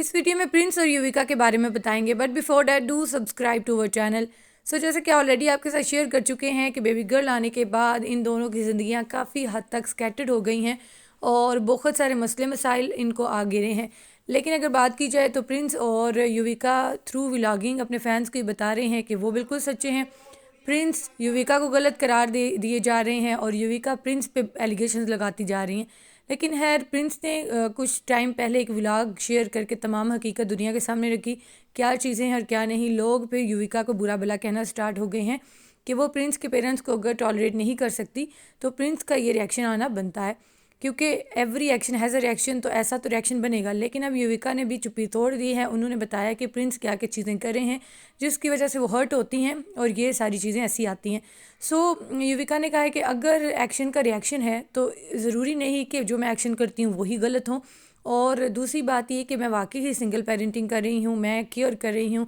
इस वीडियो में प्रिंस और युविका के बारे में बताएंगे, but before that do subscribe to our channel. So जैसे कि ऑलरेडी आपके साथ शेयर कर चुके हैं कि बेबी गर्ल आने के बाद इन दोनों की ज़िंदगियां काफ़ी हद तक स्कैटर्ड हो गई हैं और बहुत सारे मसले मसाइल इनको आ गिरे हैं। लेकिन अगर बात की जाए तो प्रिंस और युविका थ्रू व्लॉगिंग अपने फैंस को ये बता रहे हैं कि वो बिल्कुल सच्चे हैं। प्रिंस युविका को गलत करार दे दिए जा रहे हैं और युविका प्रिंस पे एलिगेशंस लगाती जा रही हैं। लेकिन खैर प्रिंस ने कुछ टाइम पहले एक व्लॉग शेयर करके तमाम हकीकत दुनिया के सामने रखी, क्या चीज़ें हैं और क्या नहीं। लोग फिर युविका को बुरा भला कहना स्टार्ट हो गए हैं कि वो प्रिंस के पेरेंट्स को अगर टॉलरेट नहीं कर सकती तो प्रिंस का ये रिएक्शन आना बनता है, क्योंकि every action has a reaction, तो ऐसा तो रिएक्शन बनेगा। लेकिन अब युविका ने भी चुप्पी तोड़ दी है। उन्होंने बताया कि प्रिंस क्या क्या चीज़ें कर रहे हैं जिसकी वजह से वो हर्ट होती हैं और ये सारी चीज़ें ऐसी आती हैं। सो युविका ने कहा है कि अगर एक्शन का रिएक्शन है तो ज़रूरी नहीं कि जो मैं एक्शन करती हूँ वही गलत हो। और दूसरी बात ये कि मैं वाकई ही सिंगल पेरेंटिंग कर रही हूँ, मैं केयर कर रही हूँ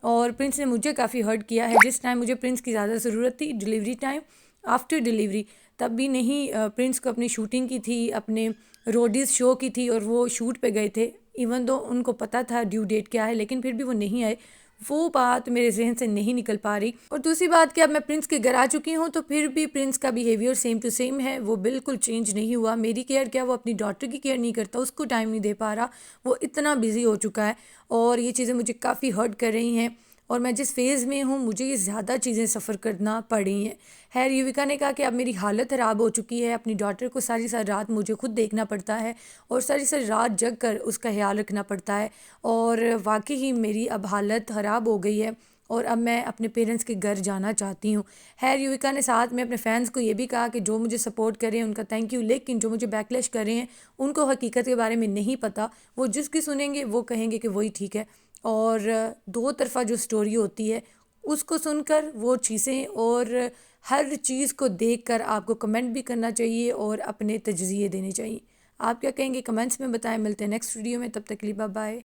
और प्रिंस ने मुझे काफ़ी हर्ट किया है। जिस टाइम मुझे प्रिंस की ज़्यादा ज़रूरत थी, डिलीवरी टाइम, आफ्टर डिलीवरी, तब भी नहीं। प्रिंस को अपनी शूटिंग की थी, अपने रोडीज़ शो की थी और वो शूट पे गए थे। इवन दो उनको पता था ड्यू डेट क्या है, लेकिन फिर भी वो नहीं आए। वो बात मेरे जहन से नहीं निकल पा रही। और दूसरी बात कि अब मैं प्रिंस के घर आ चुकी हूँ तो फिर भी प्रिंस का बिहेवियर सेम टू सेम है, वो बिल्कुल चेंज नहीं हुआ। मेरी केयर क्या, वो अपनी डॉटर की केयर नहीं करता, उसको टाइम नहीं दे पा रहा, वो इतना बिजी हो चुका है। और ये चीज़ें मुझे काफ़ी हर्ट कर रही हैं और मैं जिस फेज़ में हूँ मुझे ये ज़्यादा चीज़ें सफ़र करना पड़ी हैं। खैर युविका ने कहा कि अब मेरी हालत ख़राब हो चुकी है, अपनी डॉटर को सारी सारी रात मुझे खुद देखना पड़ता है और सारी सारी रात जग कर उसका ख्याल रखना पड़ता है और वाकई ही मेरी अब हालत ख़राब हो गई है और अब मैं अपने पेरेंट्स के घर जाना चाहती हूँ। खैर युविका ने साथ में अपने फैंस को ये भी कहा कि जो मुझे सपोर्ट करें उनका थैंक यू, लेकिन जो मुझे बैकलैश कर रहे हैं उनको हकीकत के बारे में नहीं पता। वो जिसकी सुनेंगे वो कहेंगे कि वही ठीक है। और दो तरफ़ा जो स्टोरी होती है उसको सुनकर वो चीज़ें और हर चीज़ को देखकर आपको कमेंट भी करना चाहिए और अपने तजज़िये देने चाहिए। आप क्या कहेंगे कमेंट्स में बताएं। मिलते हैं नेक्स्ट वीडियो में, तब तक के लिए बाय बाय।